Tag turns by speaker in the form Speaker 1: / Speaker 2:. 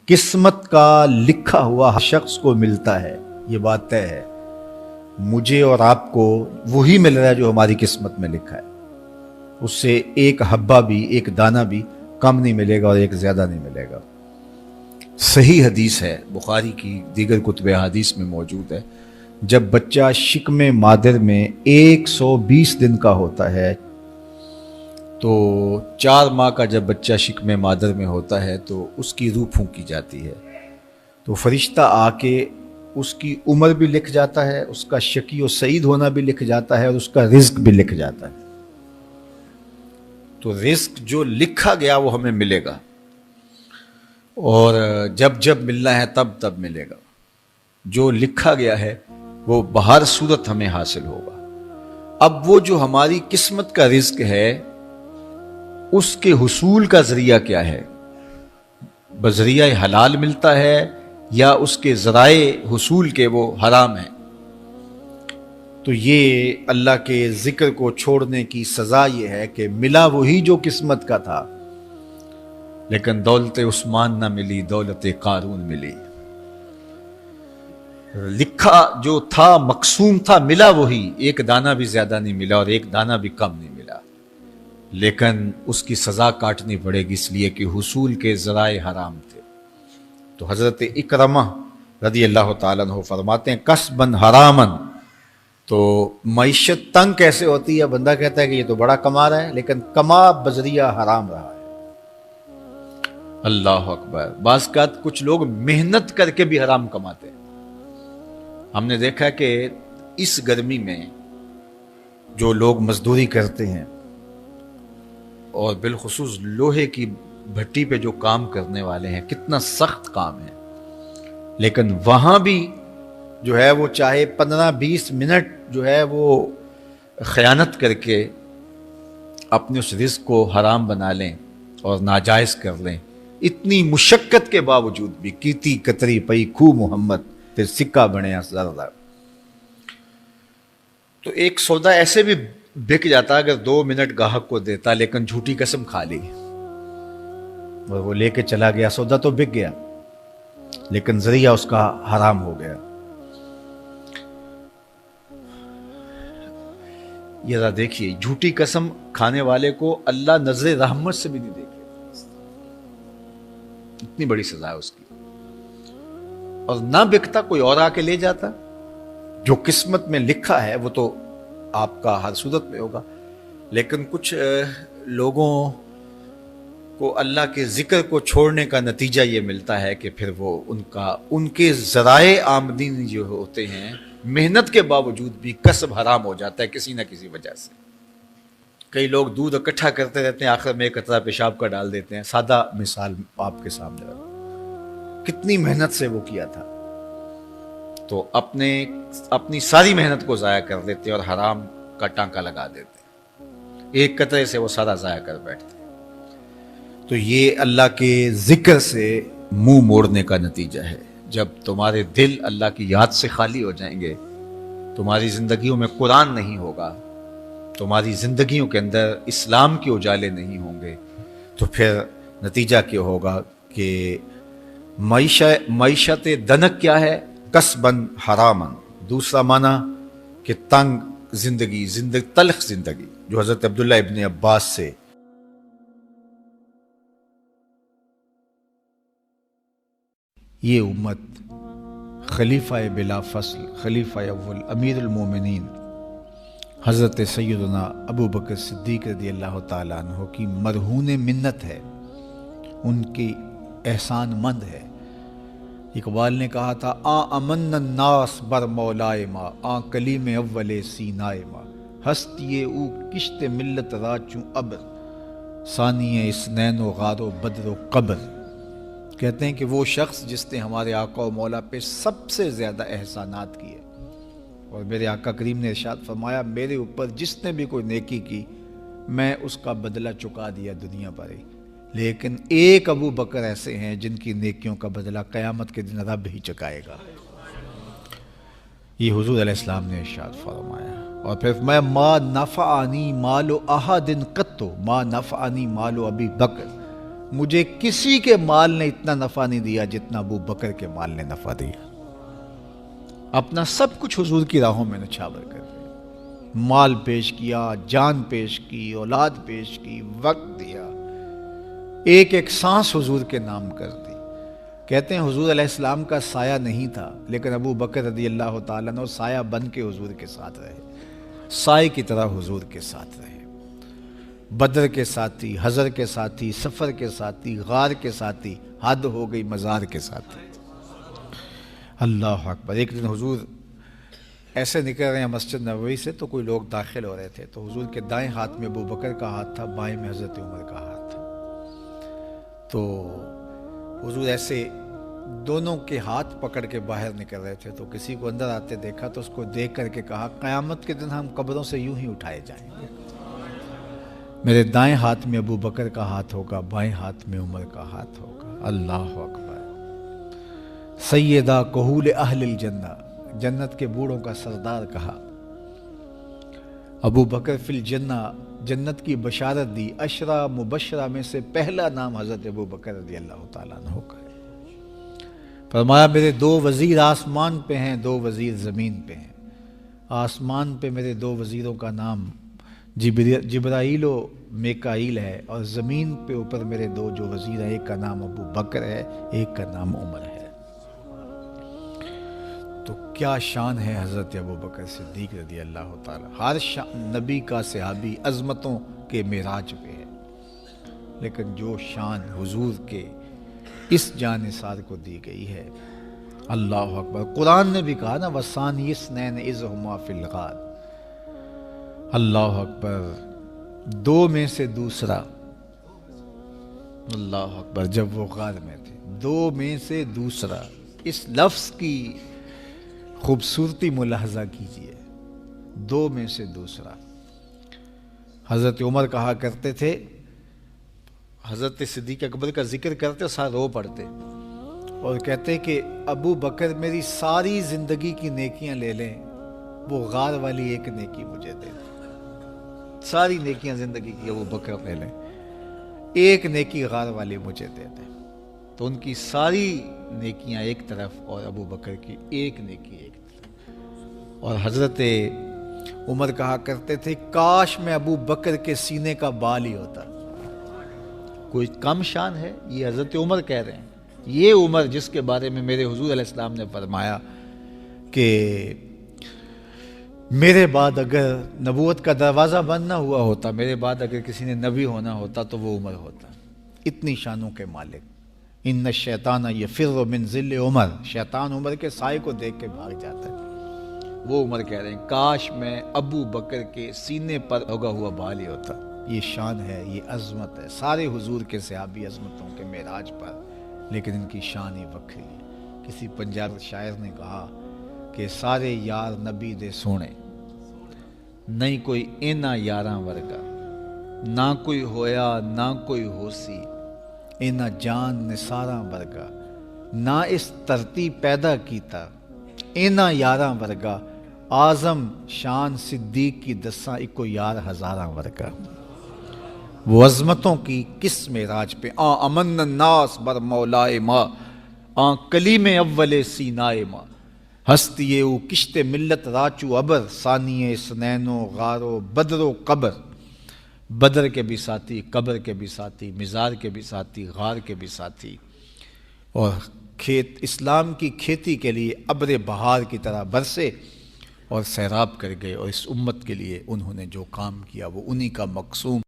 Speaker 1: قسمت کا لکھا ہوا ہر شخص کو ملتا ہے، یہ بات طے ہے۔ مجھے اور آپ کو وہی مل رہا ہے جو ہماری قسمت میں لکھا ہے، اس سے ایک حبہ بھی، ایک دانہ بھی کم نہیں ملے گا اور ایک زیادہ نہیں ملے گا۔ صحیح حدیث ہے، بخاری کی دیگر کتب حدیث میں موجود ہے، جب بچہ شکم مادر میں 120 دن کا ہوتا ہے تو 4 ماہ کا جب بچہ شکم مادر میں ہوتا ہے تو اس کی روح پھونکی جاتی ہے، تو فرشتہ آ کے اس کی عمر بھی لکھ جاتا ہے، اس کا شقی و سعید ہونا بھی لکھ جاتا ہے اور اس کا رزق بھی لکھ جاتا ہے۔ تو رزق جو لکھا گیا وہ ہمیں ملے گا، اور جب جب ملنا ہے تب تب ملے گا۔ جو لکھا گیا ہے وہ بہر صورت ہمیں حاصل ہوگا۔ اب وہ جو ہماری قسمت کا رزق ہے اس کے حصول کا ذریعہ کیا ہے؟ بذریعہ حلال ملتا ہے یا اس کے ذرائع حصول کے وہ حرام ہیں؟ تو یہ اللہ کے ذکر کو چھوڑنے کی سزا یہ ہے کہ ملا وہی جو قسمت کا تھا، لیکن دولت عثمان نہ ملی، دولت قارون ملی۔ لکھا جو تھا، مقسوم تھا، ملا وہی، ایک دانہ بھی زیادہ نہیں ملا اور ایک دانہ بھی کم نہیں ملا، لیکن اس کی سزا کاٹنی پڑے گی اس لیے کہ حصول کے ذرائع حرام تھے۔ تو حضرت اکرمہ رضی اللہ تعالیٰ عنہ فرماتے ہیں کسبن حرامن، تو معیشت تنگ کیسے ہوتی ہے؟ بندہ کہتا ہے کہ یہ تو بڑا کما رہا ہے لیکن کما بذریعہ حرام رہا ہے۔ اللہ اکبر۔ بعض اوقات کچھ لوگ محنت کر کے بھی حرام کماتے ہیں۔ ہم نے دیکھا کہ اس گرمی میں جو لوگ مزدوری کرتے ہیں اور بالخصوص لوہے کی بھٹی پہ جو کام کرنے والے ہیں، کتنا سخت کام ہے، لیکن وہاں بھی جو ہے وہ چاہے 15-20 منٹ جو ہے وہ خیانت کر کے اپنے اس رزق کو حرام بنا لیں اور ناجائز کر لیں، اتنی مشقت کے باوجود بھی کیتی کتری پئی خو محمد تے سکہ بنیا زردہ۔ تو ایک سودا ایسے بھی بک جاتا اگر 2 منٹ گاہک کو دیتا، لیکن جھوٹی قسم کھا لی اور وہ لے کے چلا گیا، سودا تو بک گیا لیکن ذریعہ اس کا حرام ہو گیا۔ یہ ذرا دیکھیے، جھوٹی قسم کھانے والے کو اللہ نظر رحمت سے بھی نہیں دیکھے، اتنی بڑی سزا ہے اس کی، اور نہ بکتا کوئی اور آ کے لے جاتا۔ جو قسمت میں لکھا ہے وہ تو آپ کا ہر صورت میں ہوگا، لیکن کچھ لوگوں کو اللہ کے ذکر کو چھوڑنے کا نتیجہ یہ ملتا ہے کہ پھر وہ ان کے ذرائع آمدنی جو ہوتے ہیں، محنت کے باوجود بھی کسب حرام ہو جاتا ہے کسی نہ کسی وجہ سے۔ کئی لوگ دودھ اکٹھا کرتے رہتے ہیں، آخر میں ایک قطرہ پیشاب کا ڈال دیتے ہیں۔ سادہ مثال آپ کے سامنے رکھوں، کتنی محنت سے وہ کیا تھا، تو اپنی ساری محنت کو ضائع کر دیتے اور حرام کا ٹانکا لگا دیتے، ایک قطرے سے وہ سارا ضائع کر بیٹھتے۔ تو یہ اللہ کے ذکر سے منہ موڑنے کا نتیجہ ہے۔ جب تمہارے دل اللہ کی یاد سے خالی ہو جائیں گے، تمہاری زندگیوں میں قرآن نہیں ہوگا، تمہاری زندگیوں کے اندر اسلام کے اجالے نہیں ہوں گے، تو پھر نتیجہ کیا ہوگا کہ معیشت دنک کیا ہے؟ کسبن حرامن۔ دوسرا معنی کہ تنگ زندگی، تلخ زندگی، جو حضرت عبداللہ ابن عباس سے یہ امت خلیفہ بلا فصل، خلیفہ اول، امیر المومنین حضرت سیدنا ابو بکر صدیق رضی اللہ تعالیٰ عنہ کی مرہون منت ہے، ان کی احسان مند ہے۔ اقبال نے کہا تھا امن الناس بر مولائے ما، کلیم اول سینائے ما، ہستی او کشت ملت راچوں ابر، ثانی اسنین و غار و بدر و قبر۔ کہتے ہیں کہ وہ شخص جس نے ہمارے آقا و مولا پہ سب سے زیادہ احسانات کیے، اور میرے آقا کریم نے ارشاد فرمایا میرے اوپر جس نے بھی کوئی نیکی کی میں اس کا بدلہ چکا دیا دنیا پر ہی، لیکن ایک ابو بکر ایسے ہیں جن کی نیکیوں کا بدلہ قیامت کے دن رب ہی چکائے گا۔ یہ حضور علیہ السلام نے ارشاد فرمایا۔ اور پھر میں ما نفعنی مال احد قط، ما نفعنی مال ابی بکر، مجھے کسی کے مال نے اتنا نفع نہیں دیا جتنا ابو بکر کے مال نے نفع دیا. اپنا سب کچھ حضور کی راہوں میں نچھاور کر دیا. مال پیش کیا، جان پیش کی، اولاد پیش کی، وقت دیا، ایک ایک سانس حضور کے نام کر دی. کہتے ہیں حضور علیہ السلام کا سایہ نہیں تھا، لیکن ابو بکر رضی اللہ تعالیٰ عنہ سایہ بن کے حضور کے ساتھ رہے، سائے کی طرح حضور کے ساتھ رہے. بدر کے ساتھی، حضر کے ساتھی، سفر کے ساتھی، غار کے ساتھی، حد ہو گئی مزار کے ساتھی. اللہ اکبر. ایک دن حضور ایسے نکل رہے ہیں مسجد نبوی سے تو کوئی لوگ داخل ہو رہے تھے، تو حضور کے دائیں ہاتھ میں ابو بکر کا ہاتھ تھا، بائیں میں حضرت عمر کا ہاتھ تھا. تو حضور ایسے دونوں کے ہاتھ پکڑ کے باہر نکل رہے تھے، تو کسی کو اندر آتے دیکھا تو اس کو دیکھ کر کے کہا قیامت کے دن ہم قبروں سے یوں ہی اٹھائے جائیں گے، میرے دائیں ہاتھ میں ابو بکر کا ہاتھ ہوگا، بائیں ہاتھ میں عمر کا ہاتھ ہوگا. اللہ اکبر. سیدہ کہول اہل الجنہ، جنت کے بوڑھوں کا سردار کہا. ابو بکر فی الجنہ، جنت کی بشارت دی. عشرہ مبشرہ میں سے پہلا نام حضرت ابو بکر رضی اللہ تعالیٰ عنہ کا ہے. فرمایا میرے 2 وزیر آسمان پہ ہیں، 2 وزیر زمین پہ ہیں. آسمان پہ میرے 2 وزیروں کا نام جبرائیل و میکائیل ہے، اور زمین پہ اوپر میرے 2 جو وزیر ہیں، ایک کا نام ابو بکر ہے، ایک کا نام عمر ہے. تو کیا شان ہے حضرت ابو بکر صدیق رضی اللہ تعالیٰ. ہر نبی کا صحابی عظمتوں کے معراج پہ ہے، لیکن جو شان حضور کے اس جاں نثار کو دی گئی ہے، اللہ اکبر. قرآن نے بھی کہا نا وَثَانِيَ اثْنَيْنِ إِذْ هُمَا فِي الْغَارِ. اللہ اکبر. 2 میں سے دوسرا، اللہ اکبر. جب وہ غار میں تھے، 2 میں سے دوسرا. اس لفظ کی خوبصورتی ملاحظہ کیجئے، 2 میں سے دوسرا. حضرت عمر کہا کرتے تھے، حضرت صدیق اکبر کا ذکر کرتے ساتھ رو پڑتے اور کہتے کہ ابو بکر میری ساری زندگی کی نیکیاں لے لیں، وہ غار والی ایک نیکی مجھے دے دیں. ساری نیکیاں زندگی کی ابو بکر لے لیں، ایک نیکی غار والی مجھے دے دیں. تو ان کی ساری نیکیاں ایک طرف اور ابو بکر کی ایک نیکی ایک طرف. اور حضرت عمر کہا کرتے تھے کاش میں ابو بکر کے سینے کا بال ہی ہوتا. کوئی کم شان ہے؟ یہ حضرت عمر کہہ رہے ہیں. یہ عمر جس کے بارے میں میرے حضور علیہ السلام نے فرمایا کہ میرے بعد اگر نبوت کا دروازہ بند نہ ہوا ہوتا، میرے بعد اگر کسی نے نبی ہونا ہوتا تو وہ عمر ہوتا. اتنی شانوں کے مالک. ان الشیطان یفر من ظل عمر، شیطان عمر کے سائے کو دیکھ کے بھاگ جاتا ہے. وہ عمر کہہ رہے ہیں کاش میں ابو بکر کے سینے پر اگا ہوا بال ہی ہوتا. یہ شان ہے، یہ عظمت ہے. سارے حضور کے صحابی عظمتوں کے معراج پر، لیکن ان کی شان ہی وکری ہے. کسی پنجاب شاعر نے کہا کہ سارے یار نبی دے سونے، نہیں کوئی اینا یاراں ورگا، نہ کوئی ہویا نہ کوئی ہوسی، اینا جان نثاراں ورگا، نہ اس ترتی پیدا کیتا، اینا یاراں ورگا، اعظم شان صدیق کی دساں اکو یار ہزاراں ورگا. وہ عظمتوں کی کس معراج پہ امن الناس بر مولائے ماں، کلیم اول سینائے ماں، ہستی او کشت ملت راچو ابر، ثانی سنین و غار و بدر و قبر. بدر کے بھی ساتھی، قبر کے بھی ساتھی، مزار کے بھی ساتھی، غار کے بھی ساتھی. اور کھیت اسلام کی کھیتی کے لیے ابر بہار کی طرح برسے اور سیراب کر گئے. اور اس امت کے لیے انہوں نے جو کام کیا وہ انہی کا مقصوم